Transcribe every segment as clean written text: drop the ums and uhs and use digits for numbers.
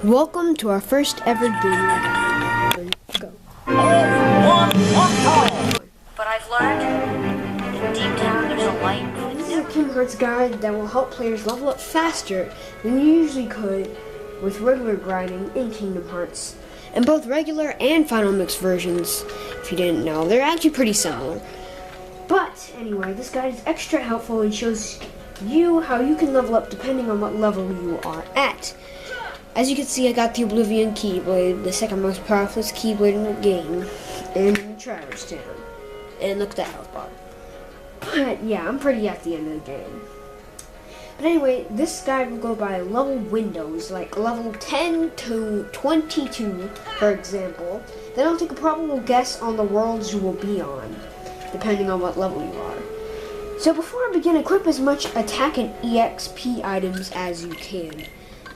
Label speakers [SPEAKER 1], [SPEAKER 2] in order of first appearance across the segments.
[SPEAKER 1] Welcome to our first ever game. Go.
[SPEAKER 2] But I've learned deep down there's a light.
[SPEAKER 1] This is a Kingdom Hearts guide that will help players level up faster than you usually could with regular grinding in Kingdom Hearts. And both regular and Final Mix versions, if you didn't know, they're actually pretty similar. But anyway, this guide is extra helpful and shows you how you can level up depending on what level you are at. As you can see, I got the Oblivion Keyblade, the second most powerful Keyblade in the game, in Traverse Town. And look at that health bar. But yeah, I'm pretty at the end of the game. But anyway, this guide will go by level windows, like level 10 to 22, for example. Then I'll take a probable guess on the worlds you will be on, depending on what level you are. So before I begin, equip as much attack and EXP items as you can.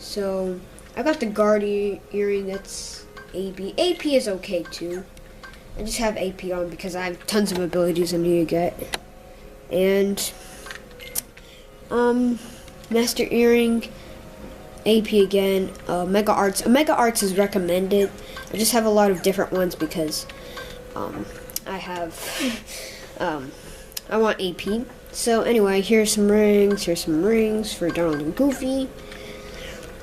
[SPEAKER 1] So I got the guard earring, that's AP. AP is okay too. I just have AP on because I have tons of abilities I need to get. And Master Earring, AP again, Mega Arts. Mega Arts is recommended. I just have a lot of different ones because I want AP. So anyway, here's some rings for Donald and Goofy.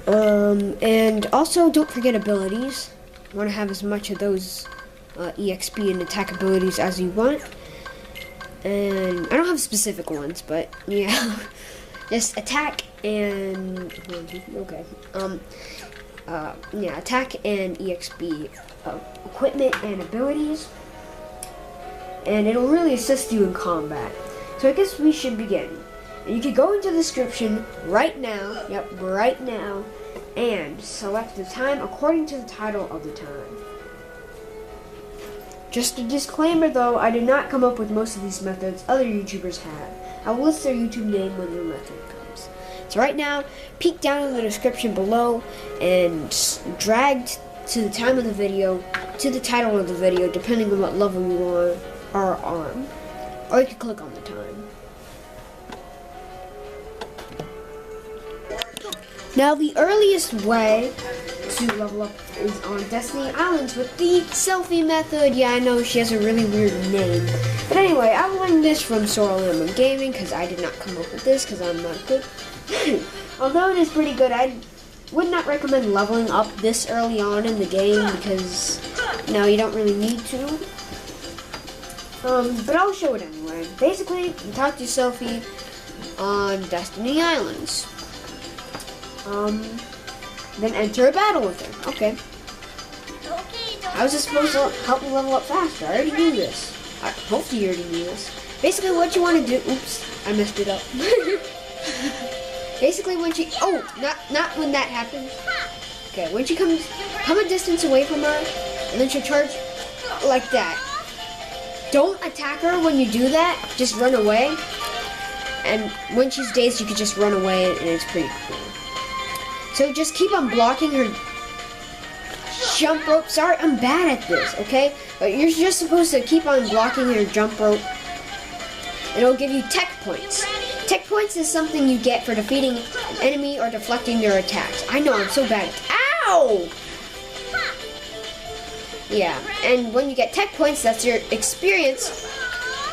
[SPEAKER 1] And also don't forget abilities. You want to have as much of those EXP and attack abilities as you want. And I don't have specific ones, but yeah. Just attack and attack and EXP equipment and abilities, and it'll really assist you in combat. So I guess we should begin. And you can go into the description right now, right now, and select the time according to the title of the time. Just a disclaimer though, I did not come up with most of these methods, other YouTubers have. I will list their YouTube name when their method comes. So right now, peek down in the description below and drag to the time of the video, to the title of the video, depending on what level you are on. Or you can click on the time. Now the earliest way to level up is on Destiny Islands with the selfie method. Yeah, I know she has a really weird name. But anyway, I learned this from Sorrel Lemon Gaming because I did not come up with this because I'm not good. Although it is pretty good, I would not recommend leveling up this early on in the game because, no, you don't really need to. But I'll show it anyway. Basically, you talk to Sophie on Destiny Islands. Then enter a battle with her. Okay. How is this supposed to help me level up faster? I already knew this. Hopefully you already knew this. Basically what you want to do... Oops, I messed it up. Basically when she... Oh, not when that happens. Okay, when she come a distance away from her, and then she'll charge like that. Don't attack her when you do that. Just run away. And when she's dazed, you can just run away, and it's pretty cool. So just keep on blocking her jump rope. Sorry, I'm bad at this, okay? But you're just supposed to keep on blocking her jump rope. It'll give you tech points. Tech points is something you get for defeating an enemy or deflecting their attacks. I know, I'm so bad. Ow! Yeah, and when you get tech points, that's your experience.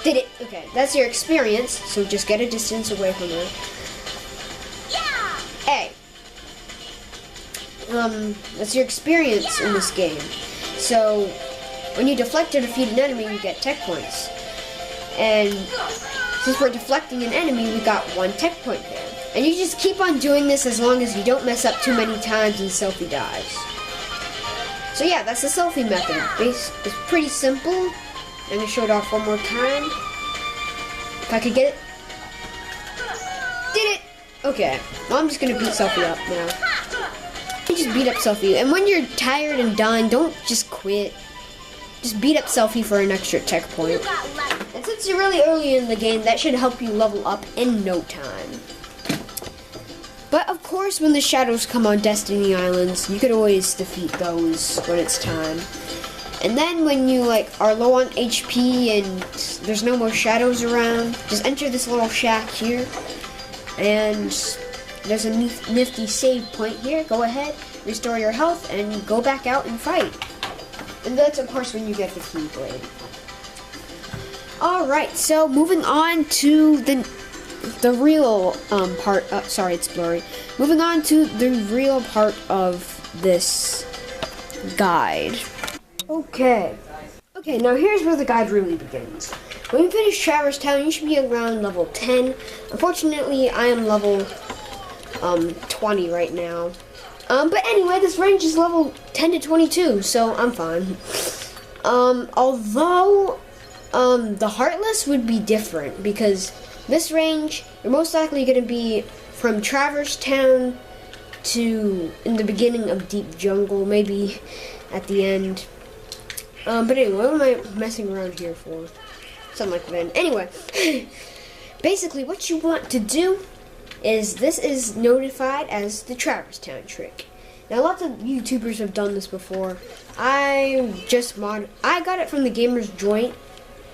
[SPEAKER 1] Did it? Okay, that's your experience. So just get a distance away from her. A. That's your experience in this game. So, when you deflect or defeat an enemy, you get tech points. And since we're deflecting an enemy, we got 1 tech point there. And you just keep on doing this as long as you don't mess up too many times and Selfie dies. So yeah, that's the selfie method. It's pretty simple. I'm gonna show it off one more time. If I could get it. Did it! Okay. Well, I'm just gonna beat Selfie up now. You just beat up Selfie. And when you're tired and done, don't just quit. Just beat up Selfie for an extra checkpoint. And since you're really early in the game, that should help you level up in no time. But of course, when the shadows come on Destiny Islands, you could always defeat those when it's time. And then when you are low on HP and there's no more shadows around, just enter this little shack here. And There's a nifty save point here. Go ahead, restore your health, and go back out and fight. And that's, of course, when you get the Keyblade. Alright, so moving on to the real part. Sorry, it's blurry. Moving on to the real part of this guide. Okay, now here's where the guide really begins. When you finish Traverse Town, you should be around level 10. Unfortunately, I am level 20 right now. But anyway, this range is level 10 to 22, so I'm fine. Although, the Heartless would be different, because this range, you're most likely going to be from Traverse Town to in the beginning of Deep Jungle, maybe at the end. But anyway, what am I messing around here for? Something like that. Anyway, basically what you want to do is, this is notified as the Traverse Town trick. Now, lots of YouTubers have done this before. I got it from the Gamer's Joint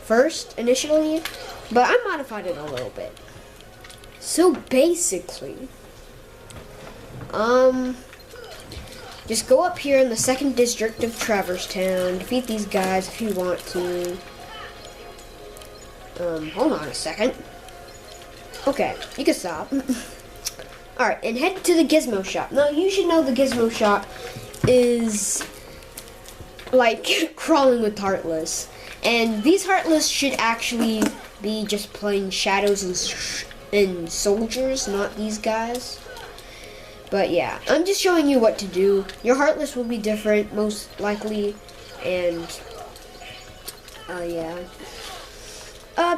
[SPEAKER 1] first, initially, but I modified it a little bit. So basically, just go up here in the 2nd district of Traverse Town, defeat these guys if you want to. Hold on a second. Okay, you can stop. Alright, and head to the Gizmo Shop. Now, you should know the Gizmo Shop is like crawling with Heartless. And these Heartless should actually be just plain shadows and soldiers, not these guys. But yeah, I'm just showing you what to do. Your Heartless will be different, most likely. And, yeah.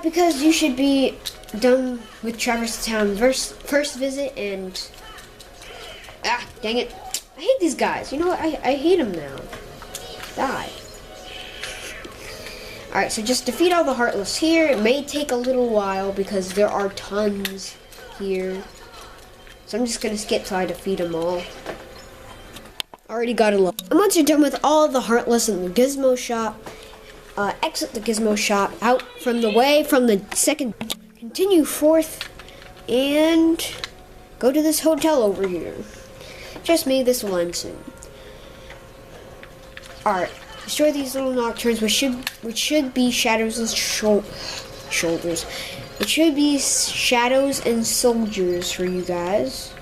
[SPEAKER 1] Because you should be done with Traverse Town first visit, and dang it, I hate these guys. You know what? I hate them now. Die. All right, so just defeat all the Heartless here. It may take a little while because there are tons here. So I'm just gonna skip till I defeat them all. Already got a look. And once you're done with all the Heartless in the Gizmo Shop, exit the Gizmo Shop out from the way from the 2nd. Continue forth and go to this hotel over here. Trust me, this will end soon. Alright, destroy these little nocturnes, which should be shadows and shoulders. It should be shadows and soldiers for you guys.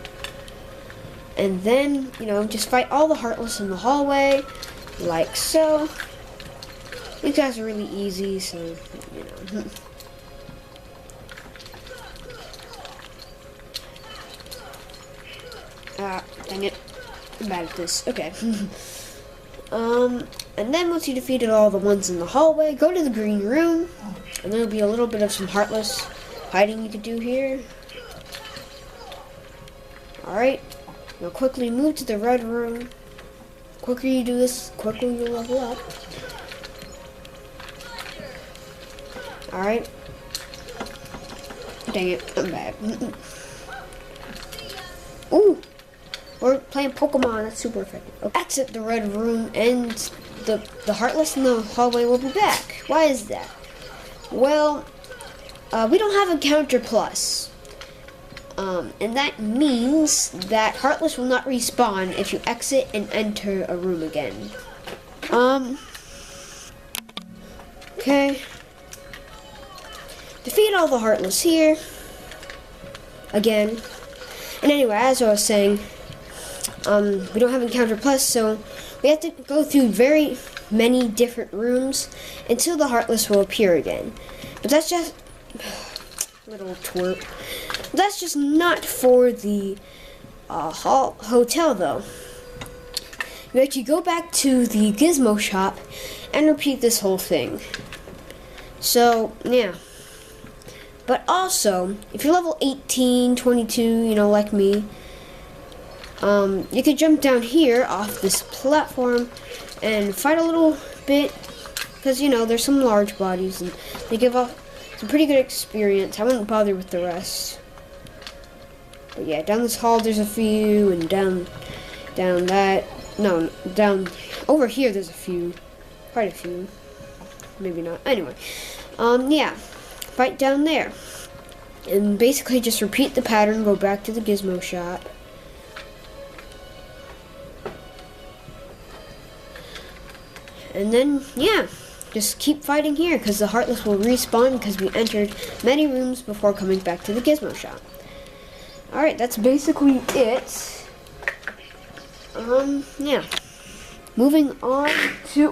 [SPEAKER 1] And then, just fight all the Heartless in the hallway, like so. These guys are really easy, so, dang it. I'm bad at this. Okay. And then once you defeated all the ones in the hallway, go to the green room, and there'll be a little bit of some Heartless hiding you could do here. Alright. Now quickly move to the red room. The quicker you do this, the quicker you'll level up. Alright. Dang it, I'm bad. Ooh! We're playing Pokemon, that's super effective. Okay. Exit the red room, and the Heartless in the hallway will be back. Why is that? Well, we don't have a Encounter Plus. And that means that Heartless will not respawn if you exit and enter a room again. Okay. Defeat all the Heartless here. Again. And anyway, as I was saying, we don't have Encounter Plus, so we have to go through very many different rooms until the Heartless will appear again. But that's just... little twerp. That's just not for the hotel, though. You actually go back to the Gizmo Shop and repeat this whole thing. So, yeah. But also, if you're level 18, 22, like me, you could jump down here off this platform and fight a little bit, because, there's some large bodies, and they give off some pretty good experience. I wouldn't bother with the rest. But yeah, down this hall there's a few, and down over here there's a few. Quite a few. Maybe not. Anyway. Yeah. Fight down there. And basically just repeat the pattern, go back to the gizmo shop. And then, yeah, just keep fighting here, because the Heartless will respawn because we entered many rooms before coming back to the gizmo shop. Alright, that's basically it. Yeah. Moving on to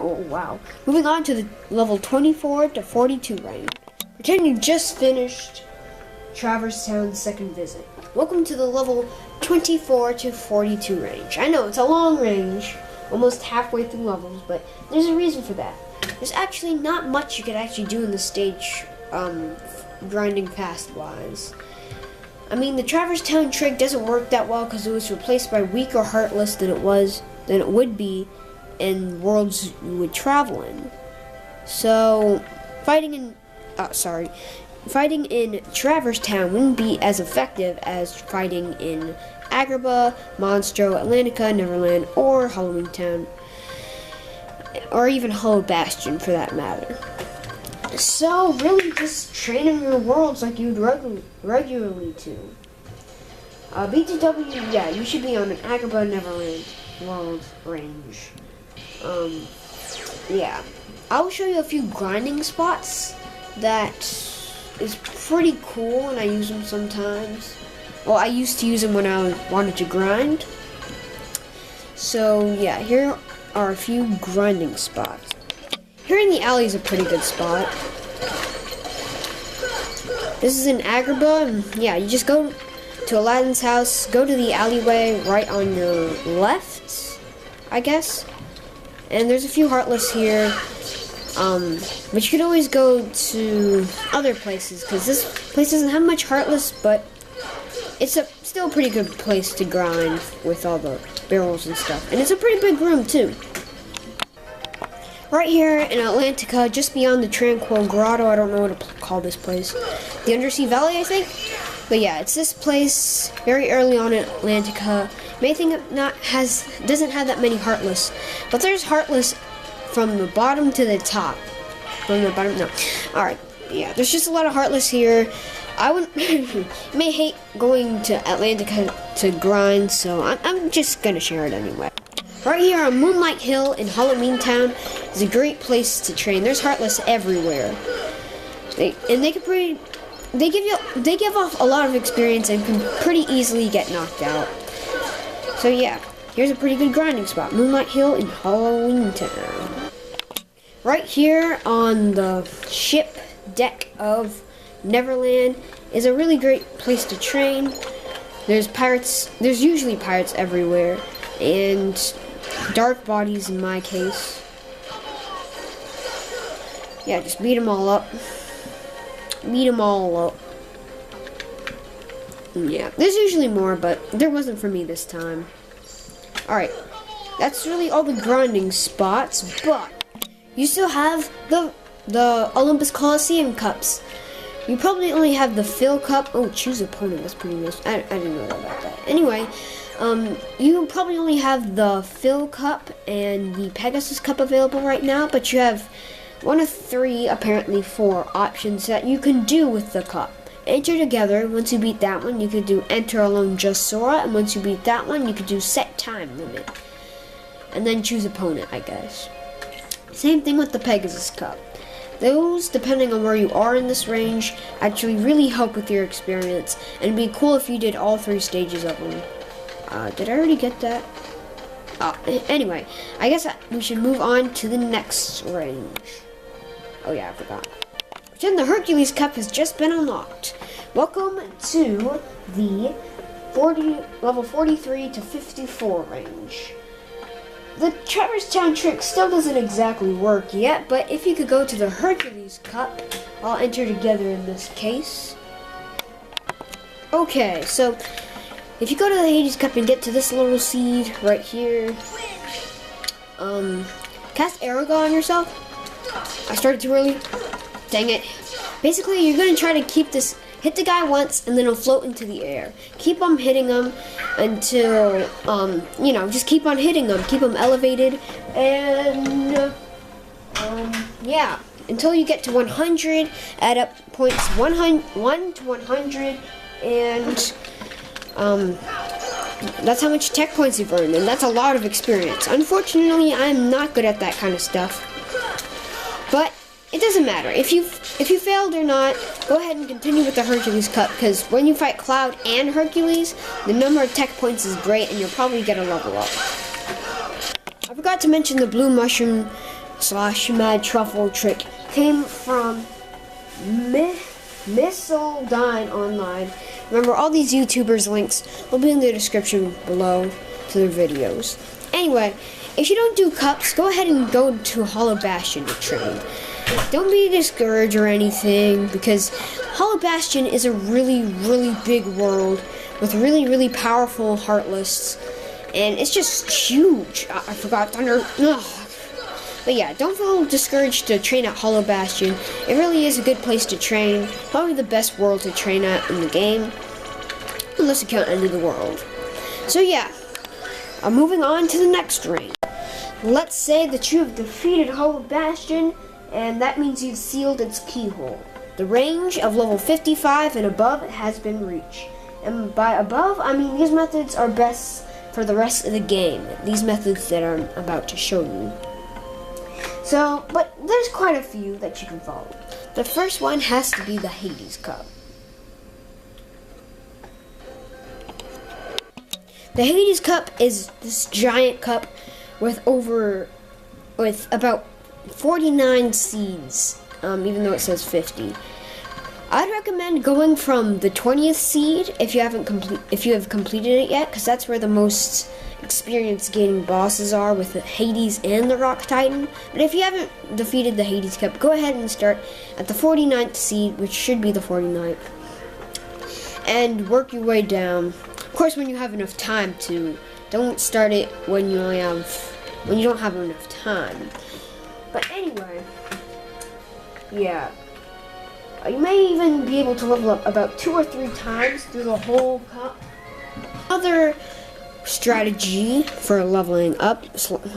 [SPEAKER 1] the level 24 to 42 range. Pretend you just finished Traverse Town's second visit. Welcome to the level 24 to 42 range. I know, it's a long range, almost halfway through levels, but there's a reason for that. There's actually not much you could actually do in the stage, grinding fast-wise. I mean, the Traverse Town trick doesn't work that well because it was replaced by weaker Heartless than it would be in worlds you would travel in. So, fighting in Traverse Town wouldn't be as effective as fighting in Agrabah, Monstro, Atlantica, Neverland, or Halloween Town, or even Hollow Bastion for that matter. So, really just train in your worlds like you'd regularly to. BTW, yeah, you should be on an Agrabah, Neverland world range. Yeah. I'll show you a few grinding spots that is pretty cool, and I use them sometimes. Well, I used to use them when I wanted to grind. So, yeah, here are a few grinding spots. Here in the alley is a pretty good spot. This is in Agrabah, and yeah, you just go to Aladdin's house, go to the alleyway right on your left, I guess. And there's a few Heartless here, but you could always go to other places, because this place doesn't have much Heartless, but it's still a pretty good place to grind with all the barrels and stuff. And it's a pretty big room, too. Right here in Atlantica, just beyond the Tranquil Grotto, I don't know what to call this place. The Undersea Valley, I think? But yeah, it's this place very early on in Atlantica. May think it doesn't have that many Heartless, but there's Heartless from the bottom to the top. From the bottom, no. Alright, yeah, there's just a lot of Heartless here. I wouldn't, may hate going to Atlantica to grind, so I'm just gonna share it anyway. Right here on Moonlight Hill in Halloween Town is a great place to train. There's Heartless everywhere. They give off a lot of experience and can pretty easily get knocked out. So yeah, here's a pretty good grinding spot. Moonlight Hill in Halloween Town. Right here on the ship deck of Neverland is a really great place to train. There's usually pirates everywhere, and dark bodies in my case. Yeah, just beat them all up. Beat them all up. Yeah, there's usually more, but there wasn't for me this time. Alright, that's really all the grinding spots, but you still have the Olympus Coliseum cups. You probably only have the Phil Cup. Oh, choose opponent. That's pretty nice. I didn't know about that. Anyway, you probably only have the Phil Cup and the Pegasus Cup available right now, but you have one of three, apparently four, options that you can do with the cup. Enter together. Once you beat that one, you could do enter alone just Sora, and once you beat that one, you could do set time limit. And then choose opponent, I guess. Same thing with the Pegasus Cup. Those, depending on where you are in this range, actually really help with your experience, and it'd be cool if you did all three stages of them. Did I already get that? Anyway, I guess we should move on to the next range. Oh yeah, I forgot. Pretend the Hercules Cup has just been unlocked. Welcome to the level 43 to 54 range. The Traverse Town trick still doesn't exactly work yet, but if you could go to the Hercules Cup, I'll enter together in this case. Okay, so if you go to the Hades Cup and get to this little seed right here, cast Aragon on yourself. I started too early. Dang it. Basically, you're going to try to keep this, hit the guy once, and then he'll float into the air. Keep on hitting him until, you know, just keep on hitting him. Keep him elevated, and, yeah. until you get to 100. Add up points 1 to 100, and that's how much tech points you've earned, and that's a lot of experience. Unfortunately, I'm not good at that kind of stuff, but it doesn't matter. If you failed or not, go ahead and continue with the Hercules Cup, because when you fight Cloud and Hercules, the number of tech points is great, and you'll probably get a level up. I forgot to mention the blue mushroom / mad truffle trick came from Missildine Online. Remember, all these YouTubers' links will be in the description below to their videos. Anyway, if you don't do cups, go ahead and go to Hollow Bastion to train. Don't be discouraged or anything, because Hollow Bastion is a really, really big world with really, really powerful Heartless, and it's just huge. I forgot Thunder. Ugh. But yeah, don't feel discouraged to train at Hollow Bastion. It really is a good place to train. Probably the best world to train at in the game, unless you count End of the World. So yeah, moving on to the next range. Let's say that you have defeated Hollow Bastion, and that means you've sealed its keyhole. The range of level 55 and above has been reached. And by above, I mean these methods are best for the rest of the game. These methods that I'm about to show you. So, but there's quite a few that you can follow. The first one has to be the Hades Cup. The Hades Cup is this giant cup with about 49 seeds, even though it says 50. I'd recommend going from the 20th seed if you have completed it yet, because that's where the most experience gaining bosses are, with the Hades and the Rock Titan. But if you haven't defeated the Hades Cup, go ahead and start at the 49th seed, which should be the 49th, and work your way down. Of course, when you have enough time to. Don't start it when you don't have enough time. But anyway, yeah. You may even be able to level up about 2 or 3 times through the whole cup. Another strategy for leveling up,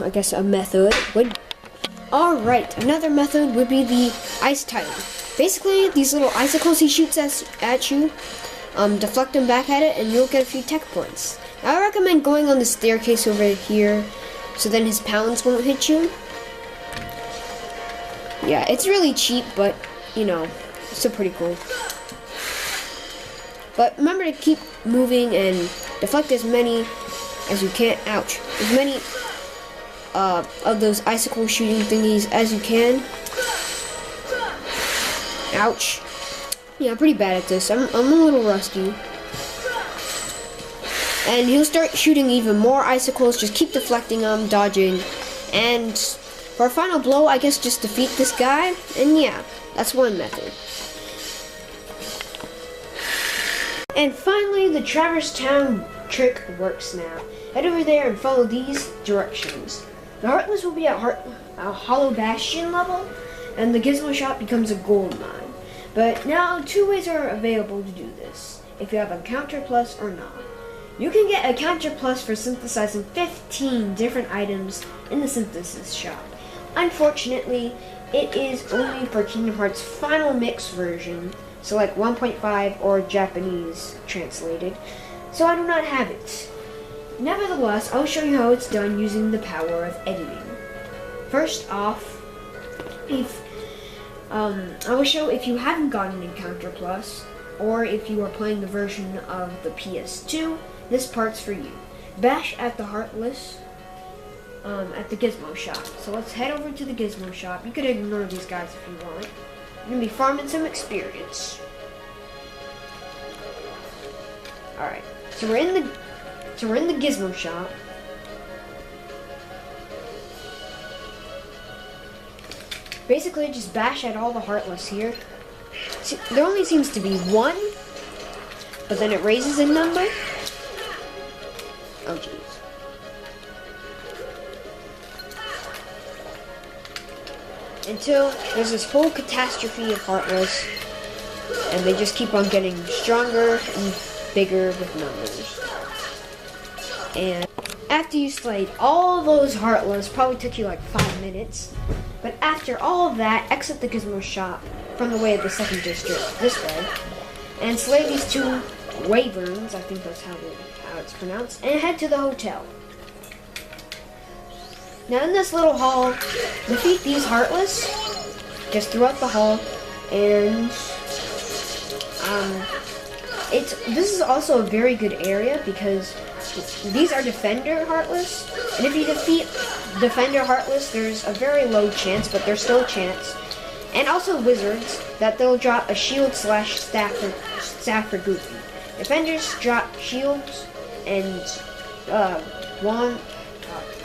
[SPEAKER 1] I guess a method would... Alright, another method would be the Ice Titan. Basically, these little icicles he shoots at you, deflect them back at it, and you'll get a few tech points. Now, I recommend going on the staircase over here, so then his pounds won't hit you. Yeah, it's really cheap, but, you know, it's still pretty cool. But remember to keep moving and deflect as many as you can. Ouch. As many of those icicle shooting thingies as you can. Ouch. Yeah, I'm pretty bad at this. I'm a little rusty. And he'll start shooting even more icicles. Just keep deflecting them, dodging. And for a final blow, I guess just defeat this guy. And yeah, that's one method. And finally, the Traverse Town trick works now. Head over there and follow these directions. The Heartless will be at Hollow Bastion level, and the Gizmo Shop becomes a gold mine. But now, 2 ways are available to do this, if you have a Counter Plus or not. You can get a Counter Plus for synthesizing 15 different items in the Synthesis Shop. Unfortunately, it is only for Kingdom Hearts Final Mix version, so like 1.5 or Japanese translated, so I do not have it. Nevertheless, I'll show you how it's done using the power of editing. First off, I will show if you haven't gotten Encounter Plus, or if you are playing the version of the PS2, this part's for you. Bash at the Heartless at the Gizmo Shop. So let's head over to the Gizmo Shop. You could ignore these guys if you want. You're gonna be farming some experience. Alright, so we're in the Gizmo Shop. Basically, just bash at all the Heartless here. See, there only seems to be 1, but then it raises in number. Oh jeez. Until there's this whole catastrophe of Heartless, and they just keep on getting stronger and bigger with numbers. And after you slayed all those Heartless, probably took you like 5 minutes, but after all of that, exit the Gizmo shop from the way of the second district, this way, and slay these 2 Wyverns, I think that's how it's pronounced, and head to the hotel. Now in this little hall, defeat these Heartless, just throughout the hall, and this is also a very good area because these are Defender Heartless, and if you defeat Defender Heartless, there's a very low chance, but there's still a chance, and also Wizards, that they'll drop a shield / staff for Goofy. Defenders drop shields and wand.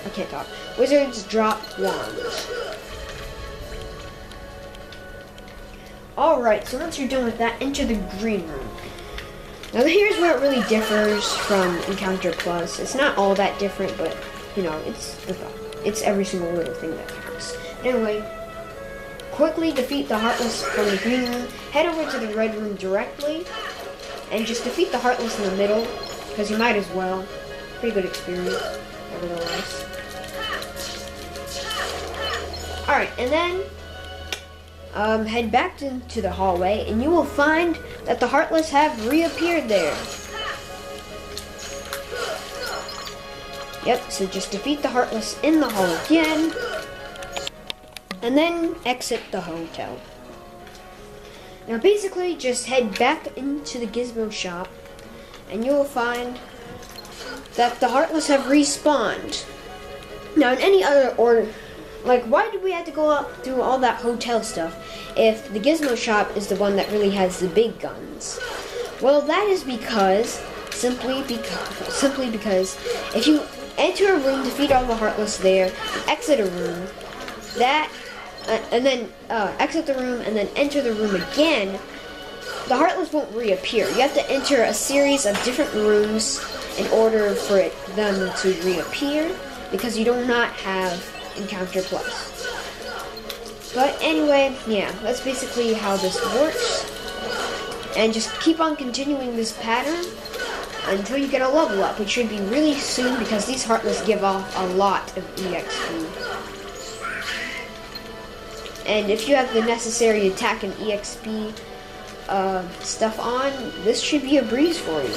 [SPEAKER 1] I can't talk. Wizards drop wands. Alright, so once you're done with that, enter the green room. Now here's where it really differs from Encounter Plus. It's not all that different, but you know, it's every single little thing that counts. Anyway, quickly defeat the Heartless from the green room, head over to the red room directly, and just defeat the Heartless in the middle, because you might as well. Pretty good experience, nevertheless. Alright, and then head back into the hallway, and you will find that the Heartless have reappeared there. Yep, so just defeat the Heartless in the hall again, and then exit the hotel. Now basically, just head back into the Gizmo shop, and you will find that the Heartless have respawned. Now in any other order, like, why did we have to go up through all that hotel stuff if the Gizmo shop is the one that really has the big guns? Well, that is because, simply because, if you enter a room, defeat all the Heartless there, exit a room, and then exit the room, and then enter the room again, the Heartless won't reappear. You have to enter a series of different rooms in order for them to reappear, because you do not have Encounter Plus. But anyway, yeah, that's basically how this works. And just keep on continuing this pattern until you get a level up, which should be really soon because these Heartless give off a lot of EXP. And if you have the necessary attack and EXP stuff on, this should be a breeze for you.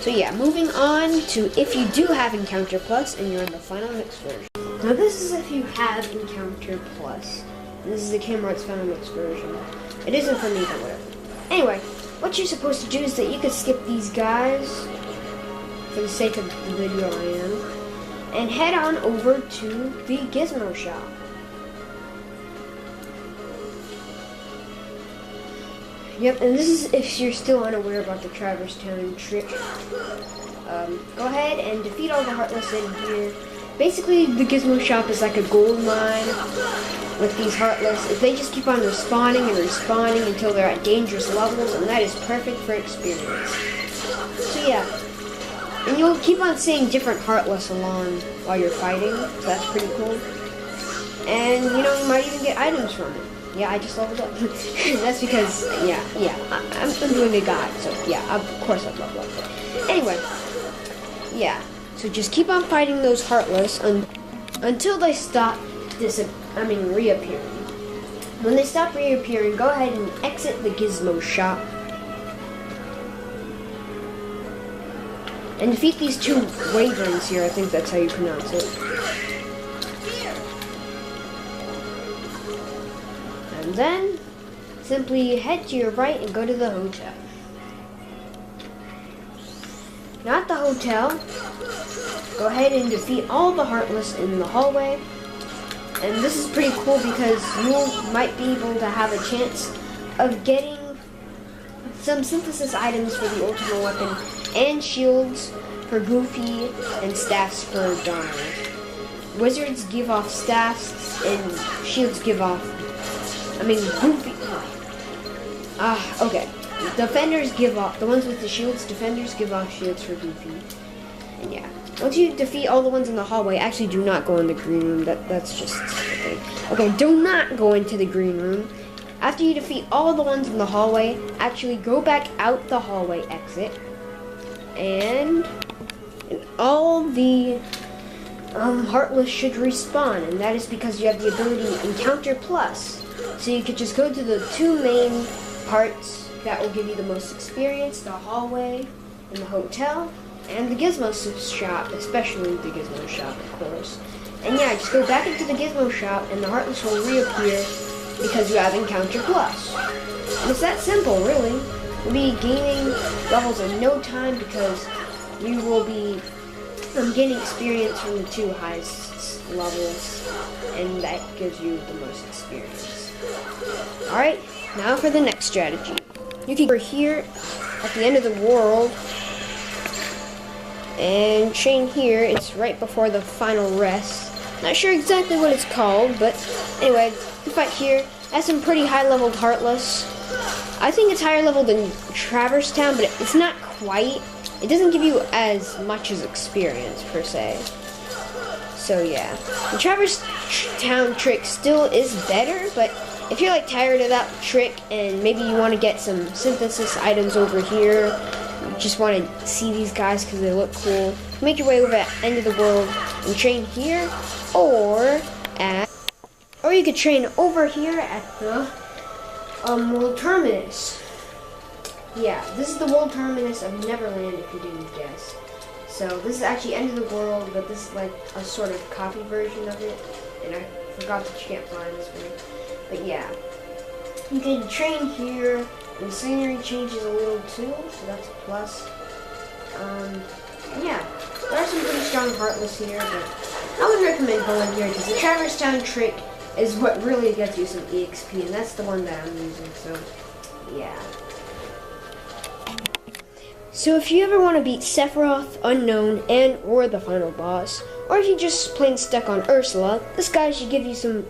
[SPEAKER 1] So yeah, moving on to if you do have Encounter Plus and you're in the final mix version. Now this is if you have Encounter Plus. This is the Camrot's final mix version. It isn't for me, but whatever. Anyway, what you're supposed to do is that you can skip these guys, for the sake of the video I am, and head on over to the Gizmo shop. Yep, and this is if you're still unaware about the Traverse Town trick. Go ahead and defeat all the Heartless in here. Basically, the Gizmo shop is like a gold mine with these Heartless. If they just keep on respawning and respawning until they're at dangerous levels, and that is perfect for experience. So yeah, and you'll keep on seeing different Heartless along while you're fighting, so that's pretty cool. And you know, you might even get items from it. Yeah, I just leveled up. That's because, I'm doing a guide, so yeah, of course I've leveled up. Anyway, yeah, so just keep on fighting those Heartless until they stop reappearing. When they stop reappearing, go ahead and exit the Gizmo shop. And defeat these 2 Wyverns here, I think that's how you pronounce it. And then, simply head to your right and go to the hotel. Now at the hotel, go ahead and defeat all the Heartless in the hallway. And this is pretty cool because you might be able to have a chance of getting some synthesis items for the ultimate weapon and shields for Goofy and staffs for Donald. Wizards give off staffs and shields give off, Goofy. Okay. Defenders give off, the ones with the shields, defenders give off shields for Goofy. And yeah. Once you defeat all the ones in the hallway, actually do not go in the green room. That's just the thing. Okay, do not go into the green room. After you defeat all the ones in the hallway, actually go back out the hallway exit. And and all the Heartless should respawn, and that is because you have the ability Encounter Plus. So you could just go to the 2 main parts that will give you the most experience, the hallway and the hotel, and the Gizmo shop, especially the Gizmo shop, of course. And yeah, just go back into the Gizmo shop and the Heartless will reappear because you have Encounter Plus. And it's that simple, really. You'll be gaining levels in no time because you will be gaining experience from the 2 highest levels, and that gives you the most experience. Alright, now for the next strategy. You can go here at the end of the world and chain here. It's right before the final rest. Not sure exactly what it's called, but anyway, you fight here. That's some pretty high leveled Heartless. I think it's higher level than Traverse Town, but it's not quite. It doesn't give you as much as experience, per se. So yeah, the Traverse Town trick still is better, but if you're like tired of that trick and maybe you want to get some synthesis items over here, you just want to see these guys because they look cool, make your way over at End of the World and train here, or you could train over here at the World Terminus. Yeah, this is the World Terminus of Neverland, if you didn't guess. So this is actually End of the World, but this is like a sort of copy version of it, and I forgot that you can't fly this way. But yeah, you can train here, and the scenery changes a little too, so that's a plus. Yeah, there are some pretty strong Heartless here, but I would recommend going here because the Traverse Town trick is what really gets you some EXP, and that's the one that I'm using, so yeah. So if you ever want to beat Sephiroth, Unknown, and or the final boss, or if you're just plain stuck on Ursula, this guy should give you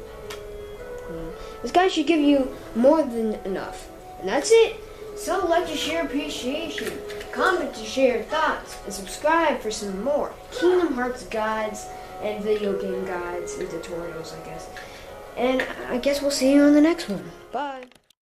[SPEAKER 1] more than enough. And that's it. So like to share appreciation, comment to share your thoughts, and subscribe for some more Kingdom Hearts guides and video game guides and tutorials, I guess. And I guess we'll see you on the next one. Bye.